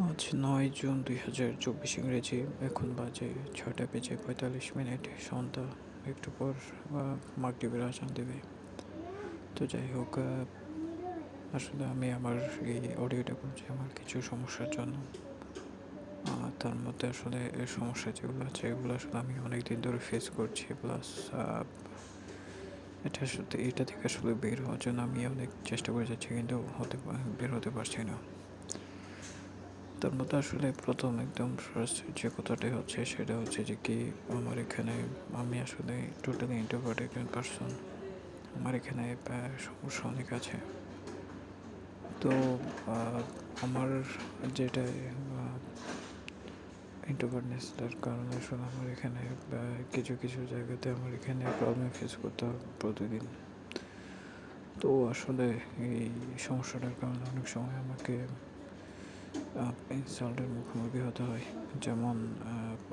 আজ ৯ জুন ২০২৪ ইংরেজি। এখন বাজে ৬টা বেজে ৪৫ মিনিট। সন্ধ্যা। একটু পর মাগরিবের আজান দেবে। তো যাই হোক, আসলে আমি আমার এই অডিওটা করছি আমার কিছু সমস্যার জন্য। তার মধ্যে আসলে এই সমস্যা যেগুলো আছে এগুলো আসলে আমি অনেক দিন ধরে ফেস করছি। প্লাস এটা থেকে আসলে বের হওয়ার জন্য আমি অনেক চেষ্টা করে যাচ্ছি, কিন্তু বের হতে পারছি না। তার মধ্যে আসলে প্রথম একদম ফার্স্ট যে কথাটাই হচ্ছে সেটা হচ্ছে যে কি, আমার এখানে আমি আসলে টোটালি ইন্ট্রোভার্ট একজন পার্সন। আমার এখানে সমস্যা অনেক আছে। তো আমার যেটা ইন্ট্রোভার্টনেসটার কারণে আসলে আমার এখানে কিছু কিছু জায়গাতে আমার এখানে প্রবলেম ফেস করতে হয় প্রতিদিন। তো আসলে এই সমস্যাটার কারণে অনেক সময় আমাকে ইনসাল্টের মুখোমুখি হতে হয়। যেমন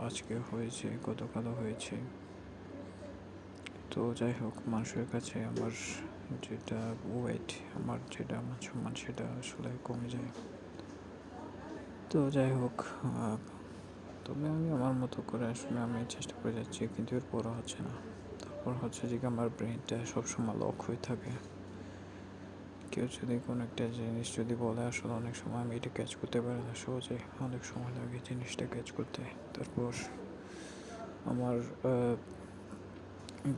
আজকে হয়েছে, গতকালও হয়েছে। তো যাই হোক, মানুষের কাছে আমার যেটা ওয়েট, আমার যেটা মান সম্মান সেটা আসলে কমে যায়। তো যাই হোক, তবে আমি আমার মতো করে আসলে আমি চেষ্টা করে যাচ্ছি, কিন্তু এরপরও হচ্ছে না। তারপর হচ্ছে যে আমার ব্রেনটা সবসময় লক হয়ে থাকে। কেউ যদি কোনো একটা জিনিস যদি বলে, আসলে অনেক সময় আমি এটা ক্যাচ করতে পারি না সহজে। অনেক সময় লাগে জিনিসটা ক্যাচ করতে। তারপর আমার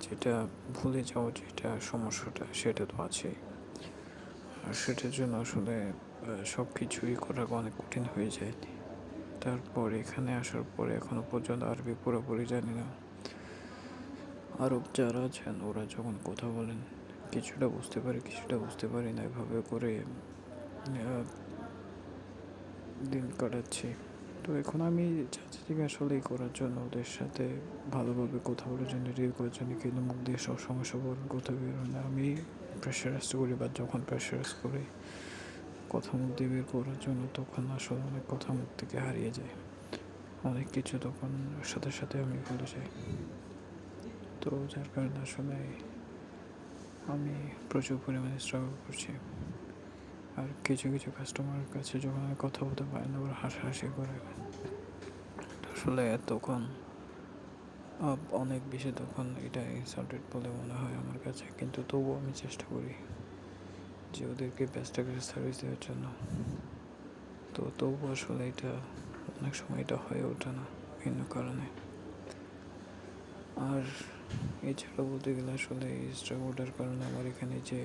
যেটা ভুলে যাওয়ার যেটা সমস্যাটা সেটা তো আছেই। আর সেটার জন্য আসলে সব কিছুই করা অনেক কঠিন হয়ে যায়। তারপর এখানে আসার পরে এখনো পর্যন্ত আরবি পুরোপুরি জানি না। আরব যারা আছেন ওরা যখন কথা বলেন কিছুটা বুঝতে পারি, কিছুটা বুঝতে পারি না, এভাবে করে দিন কাটাচ্ছি। তো এখন আমি চাচ্ছি যে আসলে করার জন্য ওদের সাথে ভালোভাবে কথা বলার জন্য, রিল করার জন্য, কিন্তু মুখ দিয়ে সবসময় সব কথা বের হয় না। আমি প্রেশারাইজ করি, বা যখন প্রেশারাইজ করি কথা মুখ দিয়ে বের করার জন্য, তখন আসলে অনেক কথা মুখ থেকে হারিয়ে যায়। অনেক কিছু তখন সাথে সাথে আমি ভুলে যাই। তো যার কারণে আসলে আমি প্রচুর পরিমাণে স্ট্রাগল করছি। আর কিছু কিছু কাস্টমারের কাছে যখন আমি কথা বলতে পারি না, ওরা হাসাহাসি করে। আসলে তখন অনেক বেশি তখন এটা ইনসাল্টেড বলে মনে হয় আমার কাছে, কিন্তু তবুও আমি চেষ্টা করি যে ওদেরকে বেস্ট একটা সার্ভিস দেওয়ার জন্য। তো তবুও আসলে এটা অনেক সময় এটা হয়ে ওঠে না ভিন্ন কারণে। আর এছাড়া বলতে গেলে আসলে এই স্ট্রাগলটার কারণে আমার এখানে যে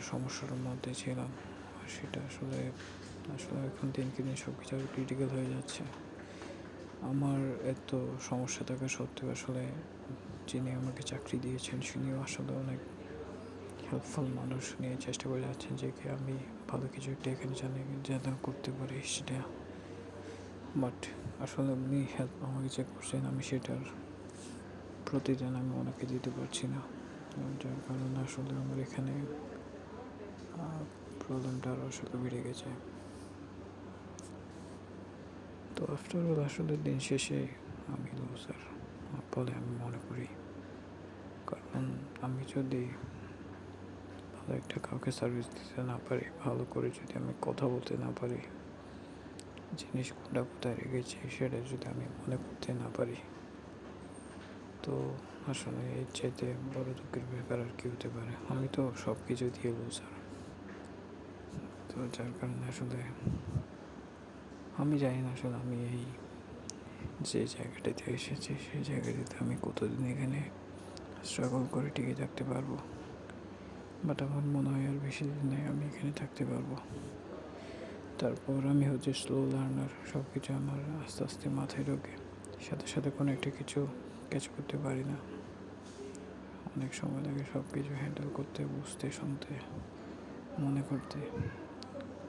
সমস্যার মধ্যে ছিলাম সেটা আসলে আসলে এখন দিনকে দিন সব কিছু আরও ক্রিটিক্যাল হয়ে যাচ্ছে। আমার এত সমস্যা থাকা সত্ত্বেও আসলে যিনি আমাকে চাকরি দিয়েছেন তিনিও আসলে অনেক হেল্পফুল মানুষ নিয়ে চেষ্টা করে যাচ্ছেন যে কি আমি ভালো কিছু একটা এখানে জানি যেন করতে পারি সেটা। বাট আসলে উনি হেল্প আমাকে যে করছেন আমি সেটার প্রতিদান আমি ওনাকে দিতে পারছি না, যার কারণে আসলে আমার এখানে প্রবলেমটা আরও আসলে বেড়ে গেছে। তো আফটার অল আসলে দিন শেষে আমি লুজার বলে আমি মনে করি। কারণ আমি যদি ভালো একটা কাউকে সার্ভিস দিতে না পারি, ভালো করে যদি আমি কথা বলতে না পারি, জিনিস কোনটা কোথায় রেখেছি সেটা যদি আমি মনে করতে না পারি, তো আসলে এর চাইতে বড় দুঃখের ব্যাপার আর কি হতে পারে। আমি তো সব কিছু দিয়ে লুজার। তো যার কারণে আসলে আমি জানি না আসলে আমি এই যে জায়গাটাতে এসেছি সেই জায়গাটাতে আমি কতদিন এখানে স্ট্রাগল করে টিকে থাকতে পারবো। বাট আমার মনে হয় আর বেশি দিন নেই আমি এখানে থাকতে পারবো। তারপর আমি হচ্ছে স্লো লার্নার, সব কিছু আমার আস্তে আস্তে মাথায় ঢোকে, সাথে সাথে কোনো একটা কিছু ক্যাচ করতে পারি না। অনেক সময় লাগে সব কিছু হ্যান্ডেল করতে, বুঝতে, শুনতে, মনে করতে।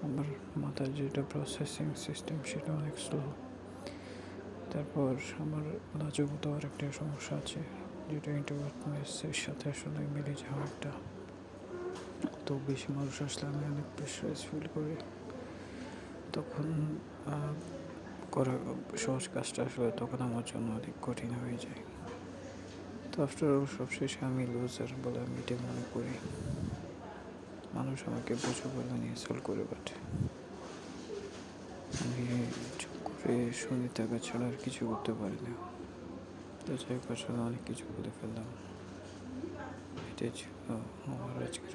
আমার মাথার যেটা প্রসেসিং সিস্টেম সেটা অনেক স্লো। তারপর আমার লাজুকতার একটা সমস্যা আছে, যেটা ইন্ট্রোভার্টনেসের সাথে আসলে মিলে যাওয়া একটা। তো বেশি মানুষ আসলে আমি অনেক প্রেশারাইজ ফিল করি, তখন করা সহজ কাজটা আসলে তখন আমার জন্য অনেক কঠিন হয়ে যায়। তো আফটার অল সবশেষে আমি লুজার বলে আমি এটা মনে করি। মানুষ আমাকে প্রচুর পরিমাণে ইনসাল্ট করে, বাট আমি শনি টাকা ছাড়া আর কিছু করতে পারি না। তো যাই হোক, আসলে অনেক কিছু বলে ফেললাম। এটাই ছিল আমার আজকে